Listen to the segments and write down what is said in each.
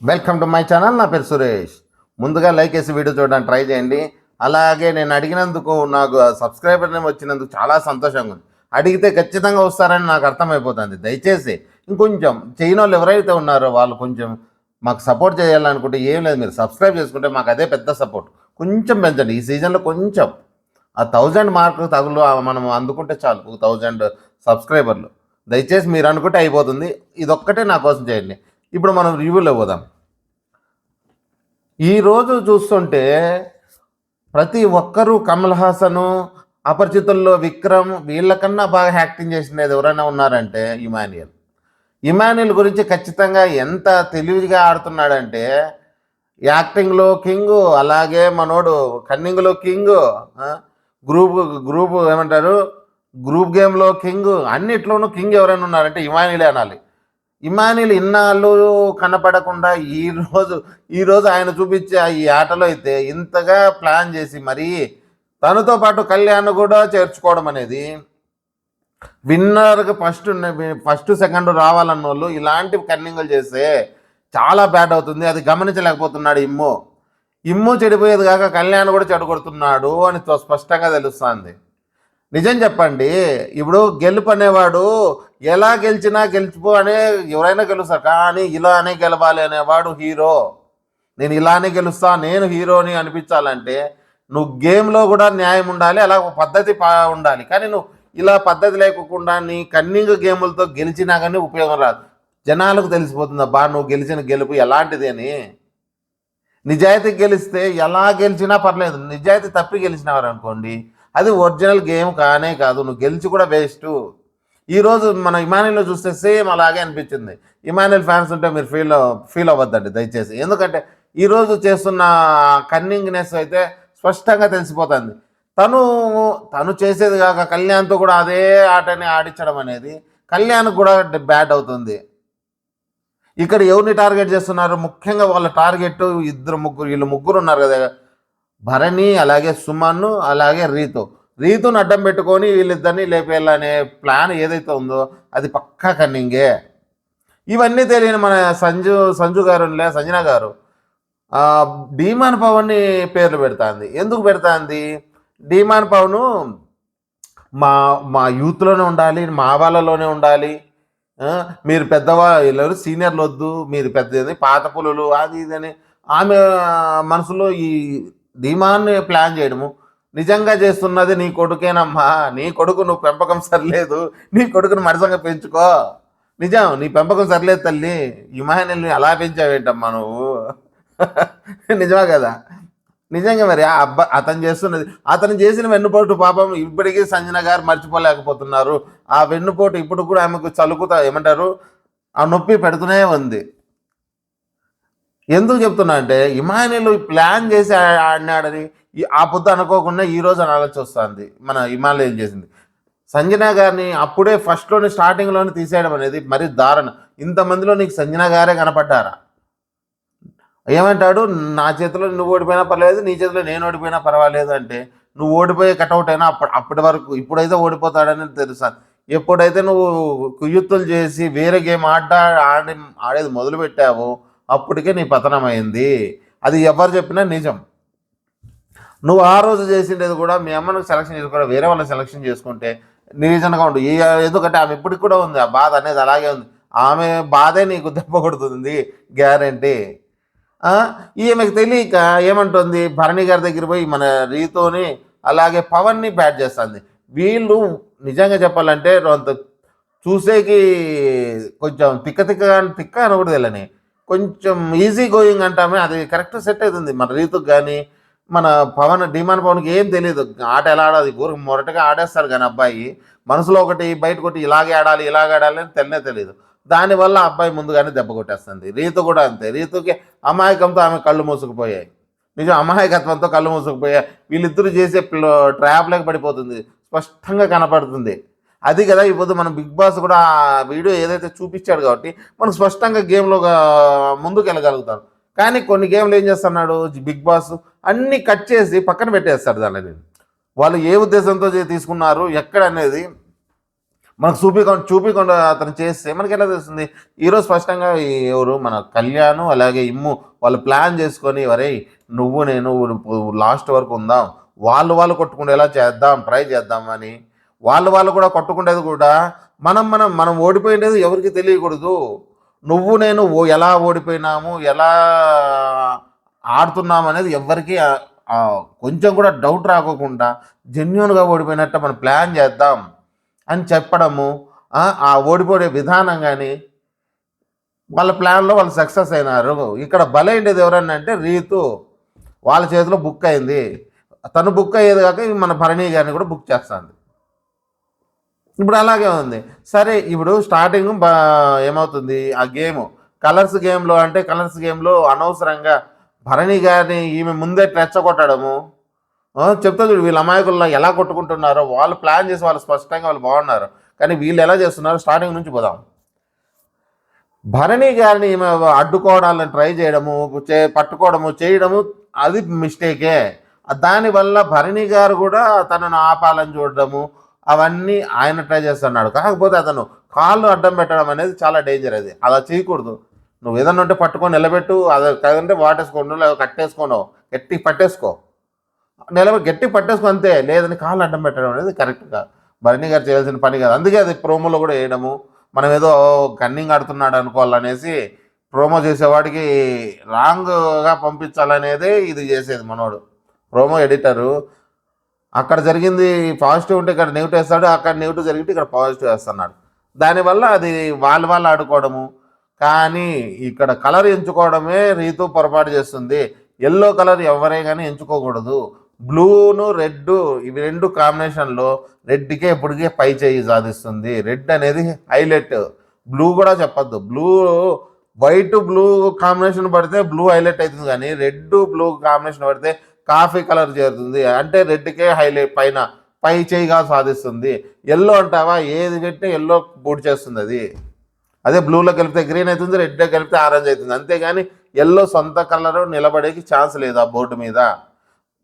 Welcome to my channel. నా పేరు సురేష్. ముందుగా లైక్ వేసి వీడియో చూడడానికి ట్రై చేయండి. అలాగే నేను అడిగినందుకు నాకు సబ్స్క్రైబర్ నేమ్ వచ్చినందుకు చాలా సంతోషంగా ఉంది. అడిగితే ఖచ్చితంగా వస్తారని నాకు అర్థమైపోతుంది. దయచేసి ఇంకొంచెం చేయని వాళ్ళు ఎవరైతే ఉన్నారో వాళ్ళు కొంచెం మాకు సపోర్ట్ చేయాలనుకుంటే ఏం లేదు, మీరు సబ్స్క్రైబ్ చేసుకుంటే మాకు అదే పెద్ద సపోర్ట్. కొంచెం పెంచండి ఈ సీజన్లో, కొంచెం ఆ 1000 మార్కు తగులు మనం అందుకుంటే చాలు, 1000 సబ్స్క్రైబర్లు. దయచేసి మీరు అనుకుంటే అయిపోతుంది. ఇదొక్కటే నా కోసం చేయండి. ఇప్పుడు మనం రివ్యూలో పోదాం. ఈరోజు చూస్తుంటే ప్రతి ఒక్కరూ కమల్ హాసను, అపరిచితుల్లో విక్రమ్ వీళ్ళకన్నా బాగా యాక్టింగ్ చేసినది ఎవరైనా ఉన్నారంటే ఇమాన్యుయల్ గురించి ఖచ్చితంగా ఎంత తెలివిగా ఆడుతున్నాడంటే యాక్టింగ్లో కింగు, అలాగే మనోడు కన్నింగ్లో కింగు, గ్రూప్ గ్రూప్ ఏమంటారు గ్రూప్ గేమ్లో కింగ్, అన్నిట్లోనూ కింగ్ ఎవరైనా ఉన్నారంటే ఇమాన్యుయలే అనాలి. ఇమాన్యుయల్ ఇన్నాళ్ళు కనపడకుండా ఈరోజు ఆయన చూపించే ఈ ఆటలో అయితే ఇంతగా ప్లాన్ చేసి మరీ తనతో పాటు కళ్యాణ్ కూడా చేర్చుకోవడం అనేది, విన్నర్కి ఫస్ట్ సెకండ్ రావాలన్న వాళ్ళు ఇలాంటి కన్నింగులు చేస్తే చాలా బ్యాడ్ అవుతుంది. అది గమనించలేకపోతున్నాడు ఇమ్ము చెడిపోయేది కాక కళ్యాణ్ కూడా చెడగొడుతున్నాడు అని స్పష్టంగా తెలుస్తుంది. నిజం చెప్పండి, ఇప్పుడు గెలుపు అనేవాడు ఎలా గెలిచినా గెలిచిపో అనే ఎవరైనా గెలుస్తారు, కానీ ఇలానే గెలవాలి అనేవాడు హీరో. నేను ఇలానే గెలుస్తా, నేను హీరోని అనిపించాలంటే నువ్వు గేమ్లో కూడా న్యాయం ఉండాలి, అలా ఒక పద్ధతి ఉండాలి. కానీ నువ్వు ఇలా పద్ధతి లేకుండా నీ కన్నింగ్ గేములతో గెలిచినా కానీ ఉపయోగం రాదు. జనాలకు తెలిసిపోతుంది అబ్బా నువ్వు గెలిచిన గెలుపు ఎలాంటిది అని. నిజాయితీ గెలిస్తే ఎలా గెలిచినా పర్లేదు, నిజాయితీ తప్పి గెలిచినవారు అనుకోండి అది ఒరిజినల్ గేమ్ కానే కాదు, నువ్వు గెలిచి కూడా వేస్ట్. ఈరోజు మన ఇమాన్యుయల్లో చూస్తే సేమ్ అలాగే అనిపించింది. ఇమాన్యుయల్ ఫ్యాన్స్ ఉంటే మీరు ఫీల్ అవ్వద్దండి దయచేసి, ఎందుకంటే ఈరోజు చేస్తున్న కన్నింగ్నెస్ అయితే స్పష్టంగా తెలిసిపోతుంది. తను చేసేది కాక కళ్యాణ్తో కూడా అదే ఆటని ఆడించడం అనేది కళ్యాణ్కి కూడా బ్యాడ్ అవుతుంది. ఇక్కడ ఎవరిని టార్గెట్ చేస్తున్నారు, ముఖ్యంగా వాళ్ళ టార్గెట్ వీళ్ళు ముగ్గురు ఉన్నారు కదా, భరణి, అలాగే సుమన్, అలాగే రీతును అడ్డం పెట్టుకొని వీళ్ళిద్దరిని లేపేయాలనే ప్లాన్ ఏదైతే ఉందో అది పక్కా కన్నింగే. ఇవన్నీ తెలియని మన సంజు గారు సంజన గారు డీమాన్ పవన్ని పేర్లు పెడుతుంది. ఎందుకు పెడుతుంది? డీమాన్ పవను మా యూత్లోనే ఉండాలి, మా వాళ్ళలోనే ఉండాలి, మీరు పెద్దవాళ్ళు సీనియర్లు వద్దు, మీరు పెద్దది పాత పులులు అది ఇదని ఆమె మనసులో ఈ ధీమాన్ని ప్లాన్ చేయడము. నిజంగా చేస్తున్నది నీ కొడుకేనమ్మా, నీ కొడుకు నువ్వు పెంపకం సరిలేదు, నీ కొడుకును మరసంగా పెంచుకో. నిజం, నీ పెంపకం సరిలేదు తల్లి, ఇమాన్యుయల్ని అలా పెంచావేంటమ్మా నువ్వు? నిజమా కదా? నిజంగా మరి అతను చేస్తున్నది, అతను చేసిన వెన్నుపోటు పాపం ఇప్పటికీ సంజన గారు మర్చిపోలేకపోతున్నారు. ఆ వెన్నుపోటు ఇప్పుడు కూడా ఆమెకు ఏమంటారు ఆ నొప్పి పెడుతూనే ఉంది. ఎందుకు చెప్తున్నా అంటే ఇమాన్యుయల్ ప్లాన్ చేసి ఆడినాడని ఆ పొద్దు అనుకోకుండా ఈరోజు అనాల్సి వస్తుంది. మన ఇమాన్యుయల్ ఏం చేసింది, సంజన గారిని అప్పుడే ఫస్ట్లోనే స్టార్టింగ్లోనే తీసేయడం అనేది మరీ దారుణం. ఇంతమందిలో నీకు సంజన గారే కనపడ్డారా? ఏమంటాడు, నా చేతిలో నువ్వు ఓడిపోయినా పర్వాలేదు, నీ చేతిలో నేను ఓడిపోయినా పర్వాలేదు అంటే, నువ్వు ఓడిపోయే కటౌట్ అయినా అప్పటి వరకు, ఇప్పుడైతే ఓడిపోతాడని తెలుసా. ఎప్పుడైతే నువ్వు కుయుత్తులు చేసి వేరే గేమ్ ఆడేది మొదలు పెట్టావో అప్పటికే నీ పతనం అయింది. అది ఎవరు చెప్పినా నిజం. నువ్వు ఆ రోజు చేసిండేది కూడా మీ అమ్మను సెలక్షన్ చేసుకోవడం, వేరే వాళ్ళని సెలక్షన్ చేసుకుంటే నిజంగా ఉండు. ఎందుకంటే ఆమె ఇప్పటికి కూడా ఉంది, ఆ బాధ అనేది అలాగే ఉంది. ఆమె బాధే నీకు దెబ్బ కొడుతుంది గ్యారంటీ. ఈమెకు తెలియక ఏమంటుంది, భరణి గారి దగ్గర పోయి మన రీతోని అలాగే పవన్ని బ్యాట్ చేస్తుంది. వీళ్ళు నిజంగా చెప్పాలంటే అంత చూసేకి కొంచెం తిక్క అని కూడా తెలియని, కొంచెం ఈజీ గోయింగ్ అంటామే, అది కరెక్ట్ సెట్ అవుతుంది మన రీతుకు. కానీ మన డీమాన్ పవన్కి ఏం తెలియదు ఆట ఎలా ఆడాలి, ఊరికి మొరటగా ఆడేస్తాడు. కానీ అబ్బాయి మనసులో ఒకటి బయట కొట్టి ఇలాగే ఆడాలి అని తెలియదు. దానివల్ల అబ్బాయి ముందుగానే దెబ్బ కొట్టేస్తుంది. రీతు కూడా అంతే, రీతుకి అమాయకంతో ఆమె కళ్ళు మూసుకుపోయాయి. నిజం, అమాయకత్వంతో కళ్ళు మూసుకుపోయాయి. వీళ్ళిద్దరూ చేసే ట్రాప్లోకి పడిపోతుంది, స్పష్టంగా కనపడుతుంది. అది కదా ఇప్పుడు మనం బిగ్ బాస్ కూడా వీడియో ఏదైతే చూపించాడు కాబట్టి మనం స్పష్టంగా గేమ్లో ముందుకు వెళ్ళగలుగుతాం. కానీ కొన్ని గేమ్లు ఏం చేస్తున్నాడు బిగ్ బాస్, అన్నీ కట్ చేసి పక్కన పెట్టేస్తాడు. దానిని వాళ్ళు ఏ ఉద్దేశంతో తీసుకున్నారు ఎక్కడ అనేది మనకు చూపికుండా అతను చేస్తే మనకి ఎలా తెలుస్తుంది? ఈరోజు స్పష్టంగా ఎవరు మన కళ్యాణ్ అలాగే ఇమ్ము వాళ్ళు ప్లాన్ చేసుకొని వరే నువ్వు నేను లాస్ట్ వరకు ఉందాం, వాళ్ళు కొట్టుకునేలా చేద్దాం, ట్రై చేద్దాం అని. వాళ్ళు కూడా కొట్టుకునేది కూడా మనం ఓడిపోయినది ఎవరికి తెలియకూడదు. నువ్వు నేను ఎలా ఓడిపోయినాము, ఎలా ఆడుతున్నాము అనేది ఎవరికి కొంచెం కూడా డౌట్ రాకోకుండా జెన్యున్గా ఓడిపోయినట్టు మనం ప్లాన్ చేద్దాం అని చెప్పడము, ఆ ఓడిపోయే విధానం కానీ వాళ్ళ ప్లాన్లో వాళ్ళు సక్సెస్ అయినారు. ఇక్కడ బలైండేది ఎవరన్నా అంటే రీతు వాళ్ళ చేతిలో బుక్ అయింది. తను బుక్ అయ్యేది కాక మన భరణి గారిని కూడా బుక్ చేస్తుంది. ఇప్పుడు అలాగే ఉంది. సరే ఇప్పుడు స్టార్టింగ్ ఏమవుతుంది ఆ గేమ్ కలర్స్ గేమ్లో అంటే కలర్స్ గేమ్లో అనవసరంగా భరణి గారిని ఈమె ముందే రెచ్చగొట్టడము. చెప్తా చూడు వీళ్ళ అమాయకుల్లో ఎలా కొట్టుకుంటున్నారో, వాళ్ళు ప్లాన్ చేసి వాళ్ళు స్పష్టంగా వాళ్ళు బాగున్నారు, కానీ వీళ్ళు ఎలా చేస్తున్నారు స్టార్టింగ్ నుంచి పోదాం. భరణి గారిని ఈమె అడ్డుకోవడాలను ట్రై చేయడము, పట్టుకోవడము చేయడము అది మిస్టేకే. దానివల్ల భరణి గారు కూడా తనను ఆపాలని చూడడము అవన్నీ ఆయన ట్రై చేస్తున్నాడు. కాకపోతే అతను కాళ్ళు అడ్డం పెట్టడం అనేది చాలా డేంజర్. అది అలా చేయకూడదు. నువ్వు ఏదన్నా ఉంటే పట్టుకొని నిలబెట్టు, అది కాదంటే వాటేసుకోండు లేదా కట్టేసుకోను, గట్టి పట్టేసుకో, గట్టి పట్టేసుకో అంతే. లేదని కాళ్ళు అడ్డం పెట్టడం అనేది కరెక్ట్గా భరణి గారు చేయాల్సిన పని కాదు. అందుకే అది ప్రోమోలో కూడా వేయడము, మనం ఏదో గన్నింగ్ ఆడుతున్నాడు అనుకోవాలనేసి ప్రోమో చేసేవాడికి రాంగ్గా పంపించాలనేదే ఇది చేసేది మనోడు ప్రోమో ఎడిటరు. అక్కడ జరిగింది పాజిటివ్ ఉంటే ఇక్కడ నెగిటివ్ వేస్తాడు, అక్కడ నెగిటివ్ జరిగితే ఇక్కడ పాజిటివ్ వేస్తున్నాడు. దానివల్ల అది వాళ్ళు ఆడుకోవడము. కానీ ఇక్కడ కలర్ ఎంచుకోవడమే రీతు పొరపాటు చేస్తుంది. ఎల్లో కలర్ ఎవరే కానీ ఎంచుకోకూడదు. బ్లూను రెడ్ ఇవి రెండు కాంబినేషన్లో రెడ్కే ఎప్పటికే పై చేయి సాధిస్తుంది. రెడ్ అనేది హైలైట్, బ్లూ కూడా చెప్పద్దు. వైట్ బ్లూ కాంబినేషన్ పడితే బ్లూ హైలైట్ అవుతుంది, కానీ రెడ్ బ్లూ కాంబినేషన్ పడితే కాఫీ కలర్ చేరుతుంది. అంటే రెడ్కే హైలైట్ పై చేయిగా సాధిస్తుంది. ఎల్లో అంటావా, ఏది పెట్టినా ఎల్లో బూట్ చేస్తుంది అది. అదే బ్లూలో కలిపితే గ్రీన్ అవుతుంది, రెడ్లో కలిపితే ఆరెంజ్ అవుతుంది. అంతేగాని ఎల్లో సొంత కలర్ నిలబడేకి ఛాన్స్ లేదు ఆ బోర్డు మీద.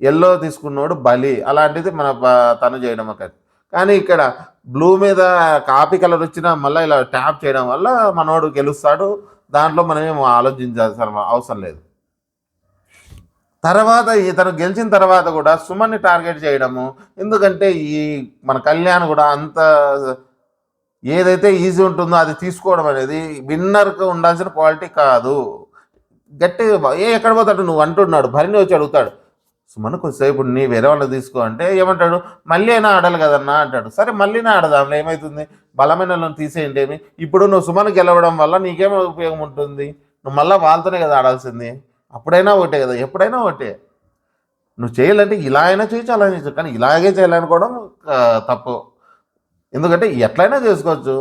ఎల్లో తీసుకున్నోడు బలి. అలాంటిది మన తను చేయడం అక్కడ. కానీ ఇక్కడ బ్లూ మీద కాపీ కలర్ వచ్చినా మళ్ళీ ఇలా ట్యాప్ చేయడం వల్ల మనోడు గెలుస్తాడు. దాంట్లో మనమేం ఆలోచించాల్సిన అవసరం లేదు. తర్వాత ఇతను గెలిచిన తర్వాత కూడా సుమన్ని టార్గెట్ చేయడము, ఎందుకంటే ఈ మన కళ్యాణ్ కూడా అంత ఏదైతే ఈజీ ఉంటుందో అది తీసుకోవడం అనేది విన్నర్కి ఉండాల్సిన క్వాలిటీ కాదు. గట్టిగా ఎక్కడ పోతాడు నువ్వు అంటున్నాడు. భరణి వచ్చి అడుగుతాడు సుమన్ కొద్దిసేపు నీ వేరే వాళ్ళు తీసుకో అంటే ఏమంటాడు, మళ్ళీ అయినా ఆడాలి కదన్నా అంటాడు. సరే మళ్ళీనే ఆడదాంలో ఏమవుతుంది, బలమైన వాళ్ళని తీసేయండి ఏమి. ఇప్పుడు నువ్వు సుమన్ గెలవడం వల్ల నీకేమో ఉపయోగం ఉంటుంది, నువ్వు మళ్ళీ వాళ్ళతోనే కదా ఆడాల్సింది. అప్పుడైనా ఒకటే కదా, ఎప్పుడైనా ఒకటే. నువ్వు చేయాలంటే ఇలా అయినా చేయొచ్చు, అలా చేయొచ్చు, కానీ ఇలాగే చేయాలనుకోవడం తప్పు. ఎందుకంటే ఎట్లయినా చేసుకోవచ్చు.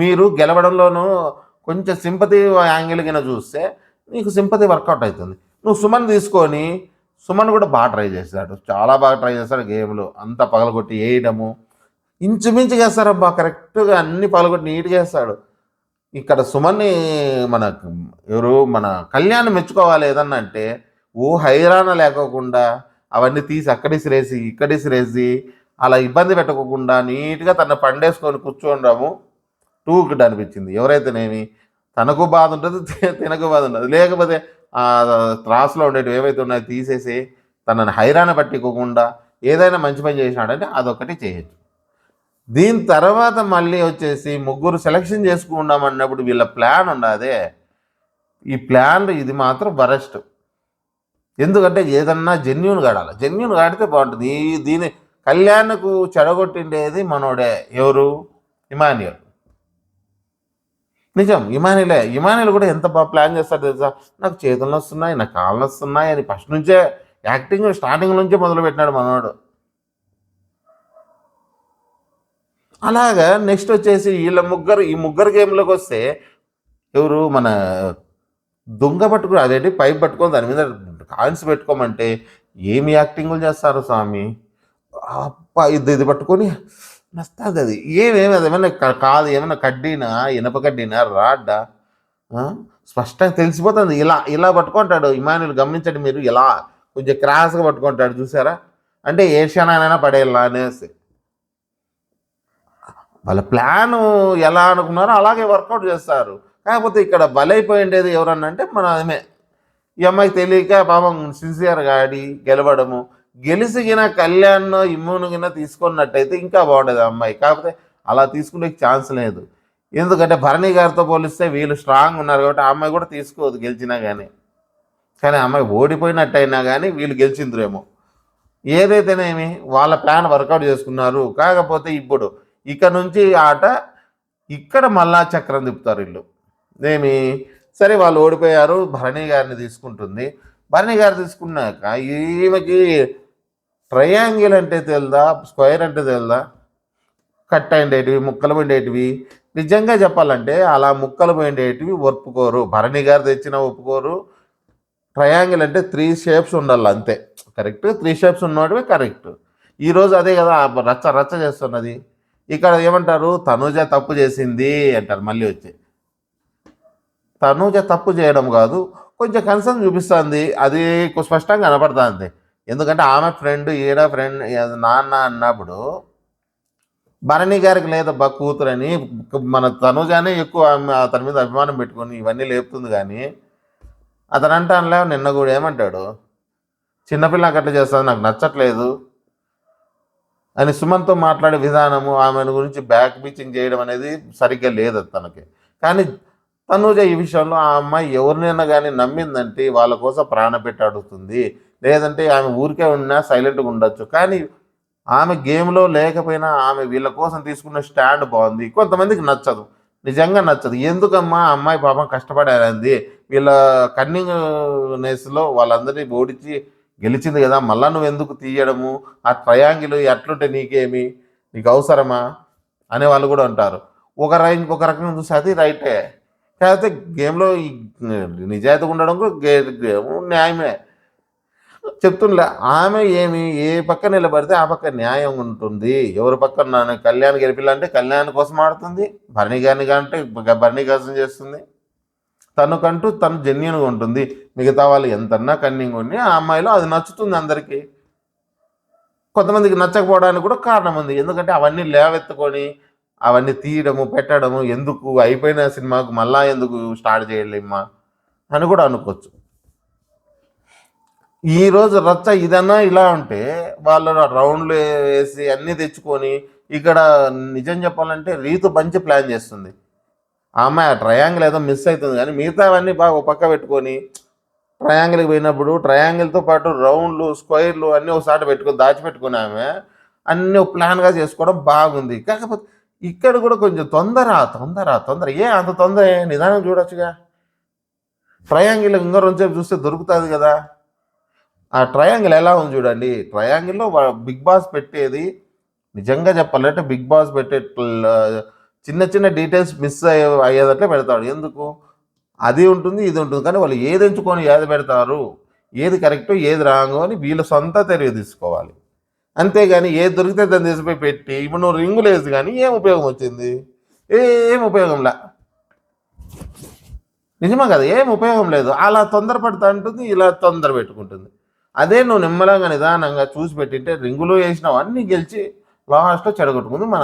మీరు గెలవడంలోనూ కొంచెం సింపతి యాంగిల్ కింద చూస్తే నీకు సింపతి వర్కౌట్ అవుతుంది. నువ్వు సుమన్ తీసుకొని, సుమన్ కూడా బాగా ట్రై చేశాడు, చాలా బాగా ట్రై చేశాడు. గేమ్లో అంతా పగలగొట్టి వేయడము ఇంచుమించు చేస్తారబ్బా, కరెక్ట్గా అన్ని పగలగొట్టి నీట్గా వేస్తాడు. ఇక్కడ సుమన్ని మన కళ్యాణ్ మెచ్చుకోవాలి. ఏదన్నా అంటే హైరాణ లేకోకుండా అవన్నీ తీసి అక్కడిసిరేసి ఇక్కడిసిరేసి అలా ఇబ్బంది పెట్టకోకుండా నీట్గా తన పండేసుకొని కూర్చోండము టూ గుడ్ అనిపించింది. ఎవరైతేనేమి తనకు బాధ ఉంటుంది, తినకు బాధ ఉంటుంది. లేకపోతే త్రాసులో ఉండేవి ఏవైతే ఉన్నాయో తీసేసి తనని హైరాణ పట్టుకోకుండా ఏదైనా మంచి పని చేసినాడంటే అదొకటి చేయొచ్చు. దీని తర్వాత మళ్ళీ వచ్చేసి ముగ్గురు సెలక్షన్ చేసుకుందామన్నప్పుడు వీళ్ళ ప్లాన్ ఉండదే. ఈ ప్లాన్ ఇది మాత్రం వరస్ట్. ఎందుకంటే ఏదన్నా జెన్యున్గా ఆడాలి, జెన్యున్గా ఆడితే బాగుంటుంది. దీని కళ్యాణ్కు చెడగొట్టిండేది మనోడే. ఎవరు? ఇమాన్యుయల్. నిజం, ఇమాన్యుయల్ కూడా ఎంత బాగా ప్లాన్ చేస్తాడు తెలుసా. నాకు చేతులు వస్తున్నాయి, నాకు కాళ్ళు వస్తున్నాయి అని ఫస్ట్ నుంచే యాక్టింగ్ స్టార్టింగ్ నుంచే మొదలుపెట్టినాడు మనోడు. అలాగా నెక్స్ట్ వచ్చేసి ఈ ముగ్గురు గేమ్లోకి వస్తే ఎవరు మన దొంగ పట్టుకుని అదేంటి పైప్ పట్టుకొని దాని మీద కాయిన్స్ పెట్టుకోమంటే ఏమి యాక్టింగ్లు చేస్తారు స్వామి. అప్ప ఇది పట్టుకొని నస్తుంది. అది ఏమేమి అది ఏమైనా కాదు, ఏమైనా కడ్డీనా, ఇనప కడ్డీనా, రాడ్డా, స్పష్టంగా తెలిసిపోతుంది. ఇలా పట్టుకుంటాడు ఇమాన్యుయల్. గమనించండి మీరు, ఇలా కొంచెం క్రాస్గా పట్టుకుంటాడు చూసారా. అంటే ఏ క్షణానైనా పడేయాలా అనేసి. వాళ్ళ ప్లాను ఎలా అనుకున్నారో అలాగే వర్కౌట్ చేస్తారు. కాకపోతే ఇక్కడ బలైపోయిండేది ఎవరన్నా అంటే మన ఆమె. ఈ అమ్మాయికి తెలియక పాపం సిన్సియర్‌గా ఆడి గెలవడము. గెలిసిగిన కళ్యాణ్‌నో, ఇమ్మును గిన తీసుకున్నట్టయితే ఇంకా బాగుండేది ఆ అమ్మాయి. కాకపోతే అలా తీసుకునేకి ఛాన్స్ లేదు. ఎందుకంటే భరణి గారితో పోలిస్తే వీళ్ళు స్ట్రాంగ్ ఉన్నారు కాబట్టి ఆ అమ్మాయి కూడా తీసుకోదు గెలిచినా గానీ. కానీ ఆ అమ్మాయి ఓడిపోయినట్టయినా గానీ వీళ్ళు గెలిచింద్రేమో. ఏదైతేనేమి వాళ్ళ ప్లాన్ వర్కౌట్ చేసుకున్నారు. కాకపోతే ఇప్పుడు ఇక నుంచి ఆట ఇక్కడ మళ్ళా చక్రం తిప్పుతారు ఈళ్ళు. ఏమి సరే వాళ్ళు ఓడిపోయారు. భరణి గారిని తీసుకుంటుంది. భరణి గారు తీసుకున్నాక ఈమెకి ట్రయాంగిల్ అంటే తెలదా? స్క్వేర్ అంటే తెలదా? కట్ అయిండేటివి, ముక్కలు పోయిండేటివి. నిజంగా చెప్పాలంటే అలా ముక్కలు పోయిండేటివి ఒప్పుకోరు. భరణి గారు తెచ్చినా ఒప్పుకోరు. ట్రయాంగిల్ అంటే 3 షేప్స్ ఉండాలి అంతే. కరెక్ట్ 3 షేప్స్ ఉన్నోటివి కరెక్ట్. ఈరోజు అదే కదా రచ్చ రచ్చ చేస్తున్నది. ఇక్కడ ఏమంటారు తనూజ తప్పు చేసింది అంటారు మళ్ళీ వచ్చి. తనూజ తప్పు చేయడం కాదు, కొంచెం కన్సర్న్ చూపిస్తుంది. అది స్పష్టంగా కనపడుతుంది. ఎందుకంటే ఆమె ఫ్రెండ్ ఈడ ఫ్రెండ్ నాన్న అన్నప్పుడు భరణి గారికి లేదబ్బా కూతురని మన తనూజానే ఎక్కువ అతని మీద అభిమానం పెట్టుకొని ఇవన్నీ లేపుతుంది. కానీ అతను అంటానులే నిన్న కూడా ఏమంటాడు, చిన్నపిల్లకి అట్లా చేస్తుంది నాకు నచ్చట్లేదు అని సుమన్తో మాట్లాడే విధానము, ఆమెను గురించి బ్యాక్ బీచింగ్ చేయడం అనేది సరిగ్గా లేదు తనకి. కానీ తనూజ ఈ విషయంలో ఆ అమ్మాయి ఎవరినైనా కానీ నమ్మిందంటే వాళ్ళ కోసం ప్రాణపెట్టి అడుగుతుంది. లేదంటే ఆమె ఊరికే ఉన్నా సైలెంట్గా ఉండొచ్చు. కానీ ఆమె గేమ్లో లేకపోయినా ఆమె వీళ్ళ కోసం తీసుకున్న స్టాండ్ బాగుంది. కొంతమందికి నచ్చదు, నిజంగా నచ్చదు. ఎందుకమ్మా అమ్మాయి పాపం కష్టపడారంది, వీళ్ళ కన్నింగ్నెస్లో వాళ్ళందరినీ ఓడించి గెలిచింది కదా, మళ్ళా నువ్వు ఎందుకు తీయడము, ఆ ట్రయాంగిల్ ఎట్లుంటే నీకేమి, నీకు అవసరమా అనే వాళ్ళు కూడా ఉంటారు. ఒక రకంగా చూస్తే అది రైటే. కాకపోతే గేమ్లో ఈ నిజాయితీగా ఉండడం కూడా గేమ్ న్యాయమే. చెప్తుండలే ఆమె ఏమి ఏ పక్క నిలబడితే ఆ పక్క న్యాయం ఉంటుంది. ఎవరి పక్క కళ్యాణ్ గెలిపిల్లంటే కళ్యాణ్ కోసం ఆడుతుంది, భరణి గారిని కంటే భరణి కోసం చేస్తుంది. తనకంటూ తను జెన్యున్గా ఉంటుంది. మిగతా వాళ్ళు ఎంతన్నా కన్నింగ్ ఉండి ఆ అమ్మాయిలో అది నచ్చుతుంది అందరికీ. కొంతమందికి నచ్చకపోవడానికి కూడా కారణం ఉంది. ఎందుకంటే అవన్నీ లేవెత్తుకొని అవన్నీ తీయడము పెట్టడము ఎందుకు, అయిపోయిన సినిమాకు మళ్ళా ఎందుకు స్టార్ట్ చేయలేమ్మా అని కూడా అనుకోవచ్చు. ఈరోజు రచ్చ ఇదన్నా ఇలా ఉంటే వాళ్ళు రౌండ్లు వేసి అన్నీ తెచ్చుకొని ఇక్కడ నిజం చెప్పాలంటే రీతు మంచి ప్లాన్ చేస్తుంది. ఆ అమ్మాయి ఆ ట్రయాంగిల్ ఏదో మిస్ అవుతుంది కానీ మిగతావన్నీ బాగా పక్క పెట్టుకొని ట్రయాంగిల్కి పోయినప్పుడు ట్రయాంగిల్తో పాటు రౌండ్లు స్క్వైర్లు అన్నీ ఒకసారి పెట్టుకొని దాచిపెట్టుకుని ఆమె అన్నీ ఒక ప్లాన్గా చేసుకోవడం బాగుంది. కాకపోతే ఇక్కడ కూడా కొంచెం తొందర తొందర తొందర అంత తొందర నిదానం చూడొచ్చుగా. ట్రయాంగిల్ ఇంకా రెండుసేపు చూస్తే దొరుకుతుంది కదా. ఆ ట్రయాంగిల్ ఎలా ఉంది చూడండి. ట్రయాంగిల్లో బిగ్ బాస్ పెట్టేది నిజంగా చెప్పాలంటే బిగ్ బాస్ పెట్టే చిన్న చిన్న డీటెయిల్స్ మిస్ అయ్యేదట్లే పెడతాడు. ఎందుకు అది ఉంటుంది ఇది ఉంటుంది, కానీ వాళ్ళు ఏది ఎంచుకొని ఏది పెడతారు, ఏది కరెక్ట్ ఏది రాంగో అని వీళ్ళు సొంత తెలివి తీసుకోవాలి. అంతేగాని ఏది దొరికితే దాన్ని తీసిపోయి పెట్టి ఇప్పుడు నువ్వు రింగులు వేసి కానీ ఏం ఉపయోగం వచ్చింది? ఏం ఉపయోగంలా. నిజమే కదా, ఏం ఉపయోగం లేదు. అలా తొందరపడుతూ ఉంటుంది, ఇలా తొందర పెట్టుకుంటుంది. అదే నువ్వు నిమ్మలంగా నిదానంగా చూసి పెట్టింటే రింగులు వేసినావు అన్నీ గెలిచి లాస్ట్లో చెడగొట్టుకుంది మన